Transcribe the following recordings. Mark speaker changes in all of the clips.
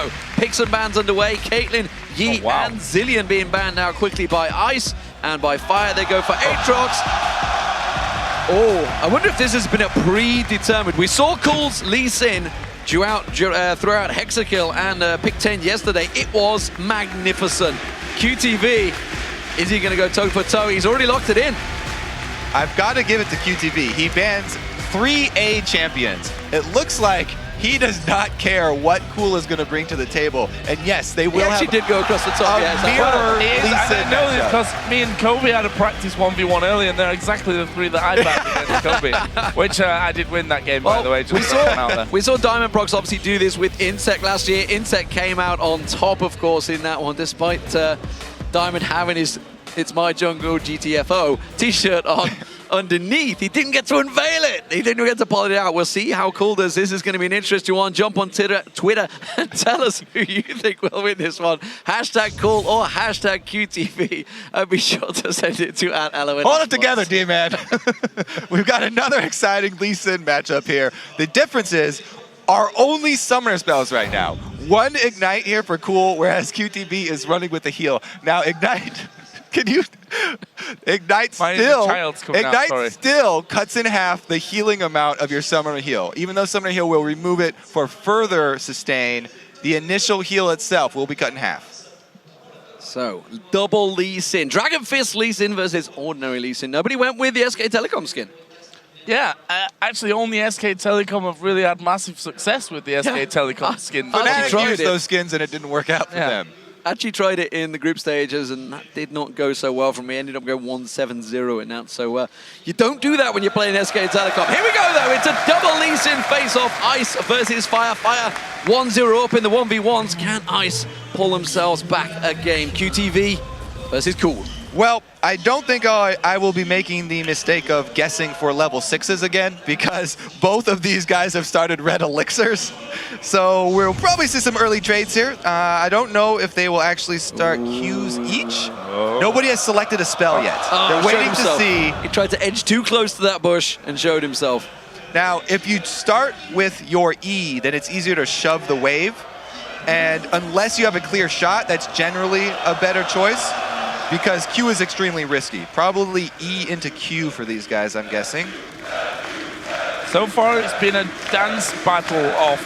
Speaker 1: go. Picks and bans underway. Caitlyn, Yi, and Zillion being banned now quickly by Ice. And by Fire, they go for Aatrox. Oh, I wonder if this has been a predetermined. We saw Cool's Lee Sin throughout Hexakill and Pick 10 yesterday. It was magnificent. QTV, is he going to go toe for toe? He's already locked it in.
Speaker 2: I've got to give it to QTV. He bans 3 A champions. It looks like he does not care what Cool is going to bring to the table. And yes, they will
Speaker 1: he actually did go across the top.
Speaker 3: I know this because me and Kobe had a practice 1v1 earlier, and they're exactly the 3 that I backed against Kobe, which I did win that game, by the way.
Speaker 1: We saw Diamond Prox obviously do this with Insect last year. Insect came out on top, of course, in that one, despite Diamond having his It's My Jungle GTFO t-shirt on. Underneath, he didn't get to unveil it. He didn't get to pull it out. We'll see how Cool does. This is going to be an interesting one. Jump on Twitter and tell us who you think will win this one. Hashtag Cool or hashtag QTV. Be sure to send it to @LON.
Speaker 2: Hold it together, D-Man. We've got another exciting Lee Sin matchup here. The difference is our only summoner spells right now. 1 Ignite here for Cool, whereas QTV is running with the heal. Now, Ignite... Can you... Ignite still cuts in half the healing amount of your summoner heal. Even though summoner heal will remove it for further sustain, the initial heal itself will be cut in half.
Speaker 1: So, double Lee Sin. Dragon Fist Lee Sin versus ordinary Lee Sin. Nobody went with the SK Telecom skin.
Speaker 3: Yeah, actually only SK Telecom have really had massive success with the SK Telecom skin.
Speaker 2: Fnatic used those skins and it didn't work out for them.
Speaker 1: Actually tried it in the group stages, and that did not go so well for me. Ended up going 1-7-0 in that. So you don't do that when you're playing SK Telecom. Here we go, though. It's a double Lee Sin face-off. Ice versus Fire. Fire 1-0 up in the 1v1s. Can Ice pull themselves back a game? QTV versus Cool.
Speaker 2: Well, I don't think I will be making the mistake of guessing for level 6s again, because both of these guys have started red elixirs. So we'll probably see some early trades here. I don't know if they will actually start Qs each. Nobody has selected a spell yet. They're waiting to see.
Speaker 1: He tried to edge too close to that bush and showed himself.
Speaker 2: Now, if you start with your E, then it's easier to shove the wave. And unless you have a clear shot, that's generally a better choice, because Q is extremely risky. Probably E into Q for these guys, I'm guessing.
Speaker 3: So far, it's been a dance battle off,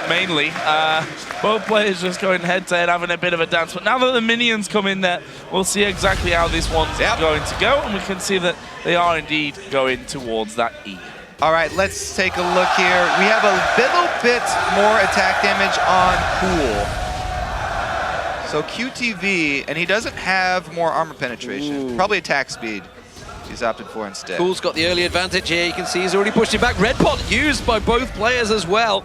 Speaker 3: mainly. Both players just going head-to-head, having a bit of a dance. But now that the minions come in there, we'll see exactly how this one's going to go. And we can see that they are indeed going towards that E.
Speaker 2: All right, let's take a look here. We have a little bit more attack damage on Cool. So QTV, and he doesn't have more armor penetration. Probably attack speed he's opted for instead.
Speaker 1: Cool's got the early advantage here. You can see he's already pushed him back. Red pot used by both players as well.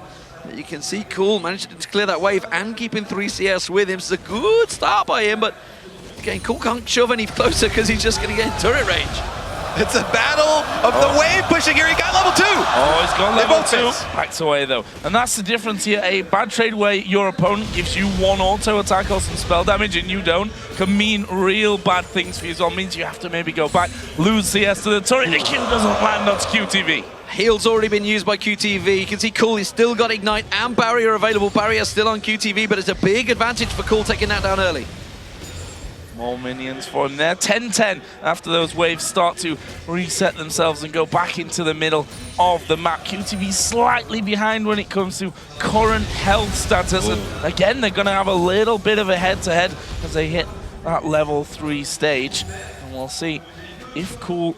Speaker 1: You can see Cool managed to clear that wave and keeping 3 CS with him. It's a good start by him, but again, Cool can't shove any closer because he's just going to get in turret range.
Speaker 2: It's a battle of the wave pushing here. He got level 2.
Speaker 3: Oh, he's got level 2. Backs away, though. And that's the difference here. A bad trade where your opponent gives you 1 auto attack or some spell damage and you don't can mean real bad things for you as well. Means you have to maybe go back, lose CS to the turret. The kill doesn't land on QTV.
Speaker 1: Heal's already been used by QTV. You can see Cool, he's still got Ignite and Barrier available. Barrier still on QTV, but it's a big advantage for Cool taking that down early.
Speaker 3: More minions for him there. 10-10 after those waves start to reset themselves and go back into the middle of the map. QTV slightly behind when it comes to current health status. And again, they're going to have a little bit of a head-to-head as they hit that level 3 stage. And we'll see if Cool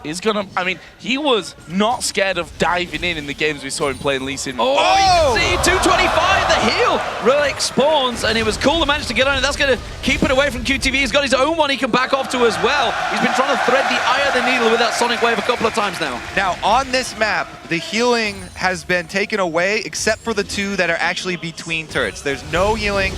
Speaker 3: is going to... I mean, he was not scared of diving in the games we saw him playing Lee Sin.
Speaker 1: Oh, you can see 225, the heal relic spawns, and it was Cool to manage to get on it. That's going to keep it away from QTV. He's got his own one he can back off to as well. He's been trying to thread the eye of the needle with that Sonic Wave a couple of times now.
Speaker 2: Now, on this map, the healing has been taken away except for the 2 that are actually between turrets. There's no healing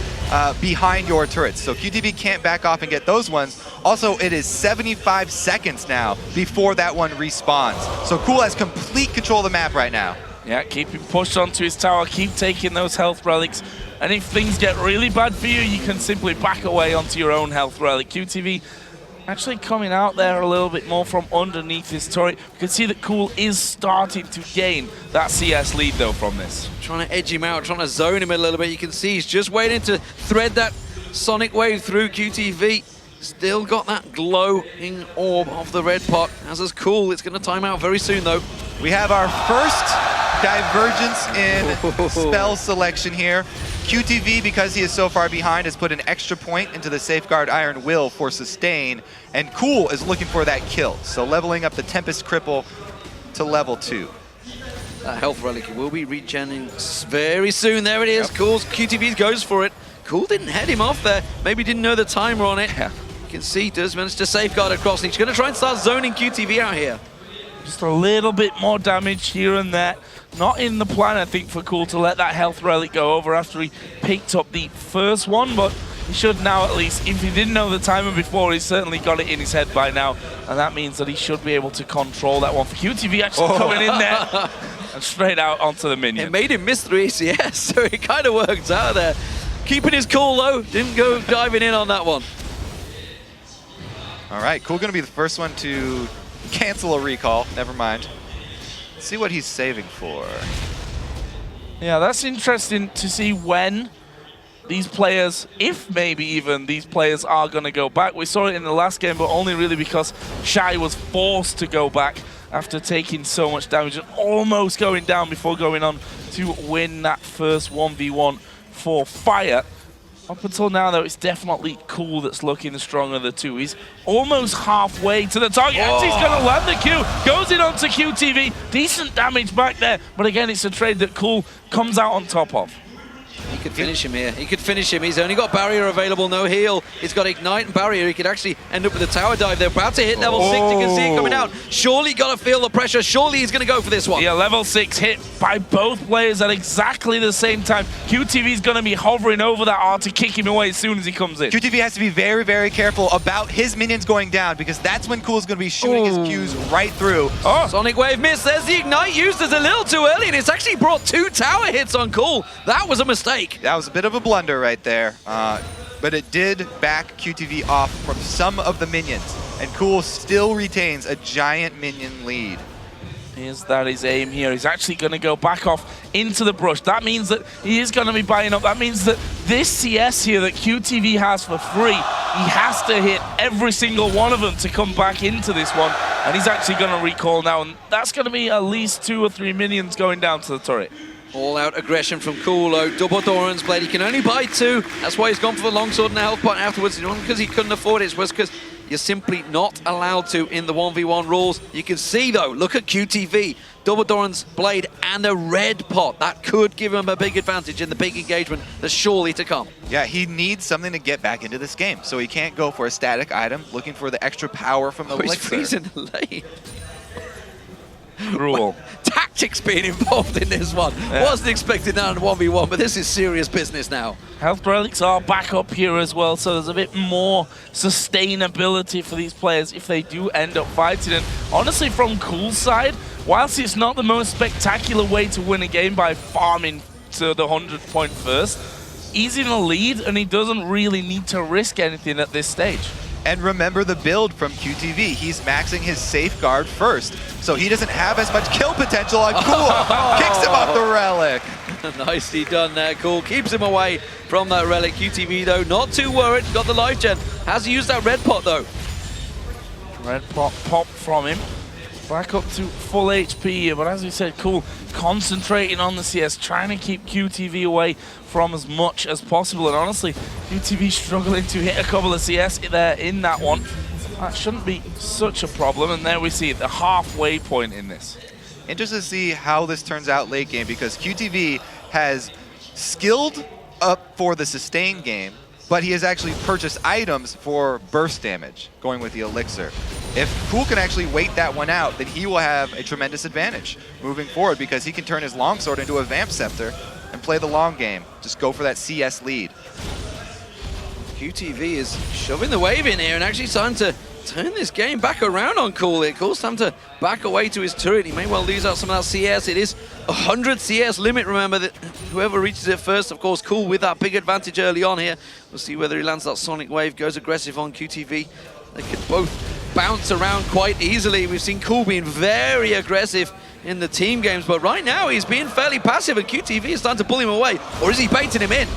Speaker 2: behind your turrets, so QTV can't back off and get those ones. Also, it is 75 seconds now before that one respawns. So Cool has complete control of the map right now.
Speaker 3: Yeah, keep him pushed onto his tower, keep taking those health relics. And if things get really bad for you, you can simply back away onto your own health relic. QTV actually coming out there a little bit more from underneath this turret. You can see that Cool is starting to gain that CS lead though from this.
Speaker 1: Trying to edge him out, trying to zone him a little bit. You can see he's just waiting to thread that Sonic Wave through QTV. Still got that glowing orb of the red pot. As is Cool, it's going to time out very soon though.
Speaker 2: We have our first divergence in spell selection here. QTV, because he is so far behind, has put an extra point into the Safeguard Iron Will for sustain, and Cool is looking for that kill. So leveling up the Tempest Cripple to level 2.
Speaker 1: That health relic will be regenerating very soon. There it is. Yep. Cool's QTV goes for it. Cool didn't head him off there. Maybe didn't know the timer on it.
Speaker 3: Yeah.
Speaker 1: You can see he does manage to safeguard across. He's going to try and start zoning QTV out here.
Speaker 3: Just a little bit more damage here and there. Not in the plan, I think, for Cool to let that health relic go over after he picked up the first one, but he should now at least. If he didn't know the timer before, he's certainly got it in his head by now, and that means that he should be able to control that one. For QTV actually coming in there and straight out onto the minion.
Speaker 1: It made him miss 3 CS, so it kind of worked out there. Keeping his cool though, didn't go diving in on that one.
Speaker 2: All right, Cool gonna be the first one to cancel a recall. Never mind. Let's see what he's saving for.
Speaker 3: Yeah, that's interesting to see when these players, if maybe even these players are going to go back. We saw it in the last game, but only really because Shy was forced to go back after taking so much damage and almost going down before going on to win that first 1v1 for Fire. Up until now, though, it's definitely Cool that's looking the stronger of the two. He's almost halfway to the target. And he's going to land the Q. Goes in onto QTV. Decent damage back there. But again, it's a trade that Cool comes out on top of.
Speaker 1: He could finish him here. He could finish him. He's only got barrier available, no heal. He's got ignite and barrier. He could actually end up with a tower dive. They're about to hit level 6. You can see it coming out. Surely got to feel the pressure. Surely he's going to go for this one.
Speaker 3: Yeah, level 6 hit by both players at exactly the same time. QTV's going to be hovering over that R to kick him away as soon as he comes in.
Speaker 2: QTV has to be very, very careful about his minions going down because that's when Cool's going to be shooting his Qs right through.
Speaker 1: Sonic Wave miss. There's the ignite used as a little too early, and it's actually brought 2 tower hits on Cool. That was a mistake.
Speaker 2: That was a bit of a blunder right there, but it did back QTV off from some of the minions, and Cool still retains a giant minion lead.
Speaker 3: Here's that his aim here. He's actually going to go back off into the brush. That means that he is going to be buying up. That means that this CS here that QTV has for free, he has to hit every single one of them to come back into this one, and he's actually going to recall now, and that's going to be at least 2 or 3 minions going down to the turret.
Speaker 1: All-out aggression from Coolo. Double Doran's blade. He can only buy 2. That's why he's gone for the longsword and the health point afterwards. It wasn't because he couldn't afford it. It was because you're simply not allowed to in the 1v1 rules. You can see, though, look at QTV. Double Doran's blade and a red pot. That could give him a big advantage in the big engagement that's surely to come.
Speaker 2: Yeah, he needs something to get back into this game, so he can't go for a static item, looking for the extra power from the
Speaker 1: He's
Speaker 2: elixir.
Speaker 1: freezing the lane.
Speaker 3: Rule.
Speaker 1: Tactics being involved in this one.
Speaker 3: Yeah.
Speaker 1: Wasn't expecting that in 1v1, but this is serious business now.
Speaker 3: Health relics are back up here as well, so there's a bit more sustainability for these players if they do end up fighting. And honestly, from Cool's side, whilst it's not the most spectacular way to win a game by farming to the 100th point first, he's in a lead and he doesn't really need to risk anything at this stage.
Speaker 2: And remember the build from QTV. He's maxing his safeguard first, so he doesn't have as much kill potential on Cool. Kicks him off the relic.
Speaker 1: Nicely done there, Cool. Keeps him away from that relic. QTV, though, not too worried. Got the life gen. Has he used that red pot, though?
Speaker 3: Red pot popped from him. Back up to full HP here, but as we said, Cool concentrating on the CS, trying to keep QTV away from as much as possible. And honestly, QTV struggling to hit a couple of CS there in that one. That shouldn't be such a problem. And there we see the halfway point in this.
Speaker 2: Interested to see how this turns out late game because QTV has skilled up for the sustain game, but he has actually purchased items for burst damage, going with the elixir. If Cool can actually wait that one out, then he will have a tremendous advantage moving forward because he can turn his longsword into a Vamp Scepter and play the long game. Just go for that CS lead.
Speaker 1: QTV is shoving the wave in here and actually starting to turn this game back around on Cool. Cool's time to back away to his turret. He may well lose out some of that CS. It is 100 CS limit, remember, that whoever reaches it first, of course, Cool with that big advantage early on here. We'll see whether he lands that Sonic Wave, goes aggressive on QTV. They could both bounce around quite easily. We've seen Cool being very aggressive in the team games, but right now he's being fairly passive, and QTV is starting to pull him away. Or is he baiting him in?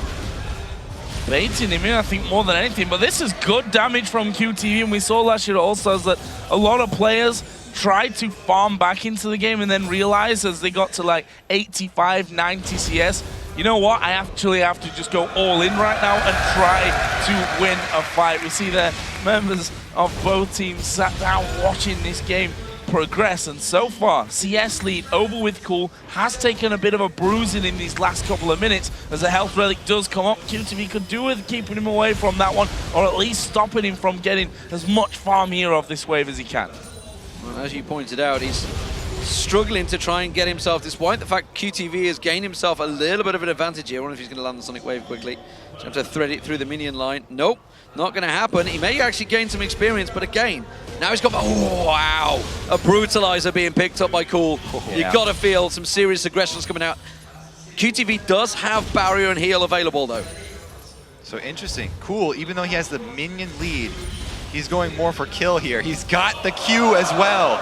Speaker 3: Baiting him in, I think, more than anything. But this is good damage from QTV, and we saw last year also that a lot of players tried to farm back into the game and then realized as they got to like 85, 90 CS, you know what, I actually have to just go all in right now and try to win a fight. We see the members of both teams sat down watching this game progress, and so far CS lead over with Cool has taken a bit of a bruising in these last couple of minutes as the health relic does come up. QTV could do with keeping him away from that one, or at least stopping him from getting as much farm here of this wave as he can.
Speaker 1: Well, as you pointed out, he's struggling to try and get himself, despite the fact QTV has gained himself a little bit of an advantage here. I wonder if he's going to land the Sonic Wave quickly. Just have to thread it through the minion line. Nope, not going to happen. He may actually gain some experience, but again, now he's got, oh wow, a brutalizer being picked up by Cool.
Speaker 3: Yeah.
Speaker 1: You've got to feel some serious aggressions coming out. QTV does have barrier and heal available though.
Speaker 2: So interesting. Cool, even though he has the minion lead, he's going more for kill here. He's got the Q as well.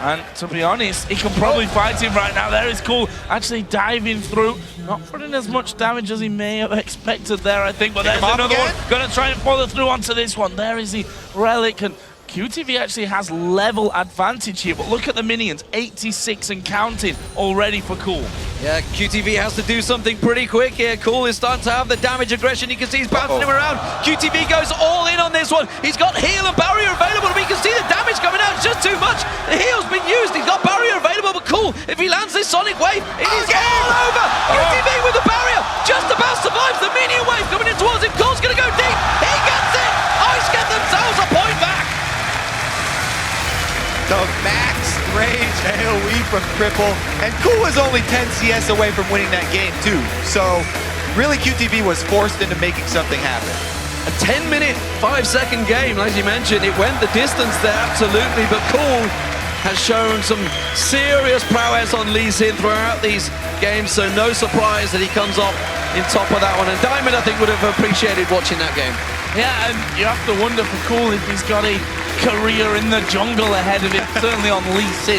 Speaker 3: And to be honest, he can probably fight him right now. There is Cool actually diving through, not putting as much damage as he may have expected there, I think. But there's another one. Gonna try and follow through onto this one. There is the relic, and QTV actually has level advantage here. But look at the minions, 86 and counting already for Cool.
Speaker 1: Yeah, QTV has to do something pretty quick here. Cool is starting to have the damage aggression. You can see he's bouncing him around. QTV goes all in on this one. He's got heal and barrier available, but you can see the damage coming out. It's just too much. The heal's been used. He's got barrier available, but Cool, if he lands this Sonic Wave, it is all over. QTV with the barrier just about survives the minion wave coming in towards him. Cool's going to go deep. He gets it. Ice get themselves a point back.
Speaker 2: The max range AoE from Cripple, and Cool was only 10 CS away from winning that game too. So really QTV was forced into making something happen.
Speaker 1: A 10-minute, 5-second game, as you mentioned. It went the distance there, absolutely, but Cool has shown some serious prowess on Lee Sin throughout these games, so no surprise that he comes off in top of that one. And Diamond, I think, would have appreciated watching that game.
Speaker 3: Yeah, and you have to wonder for Cool if he's got a career in the jungle ahead of him, certainly on Lee Sin,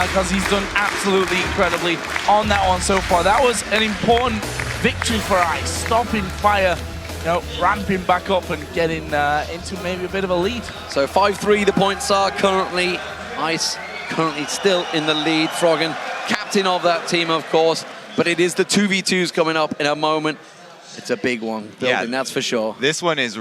Speaker 3: because he's done absolutely incredibly on that one so far. That was an important victory for Ice, stopping fire, you know, ramping back up and getting into maybe a bit of a lead.
Speaker 1: So 5-3 the points are currently. Ice currently still in the lead. Froggen, captain of that team, of course, but it is the 2v2s coming up in a moment. It's a big one building, that's for sure.
Speaker 2: This one is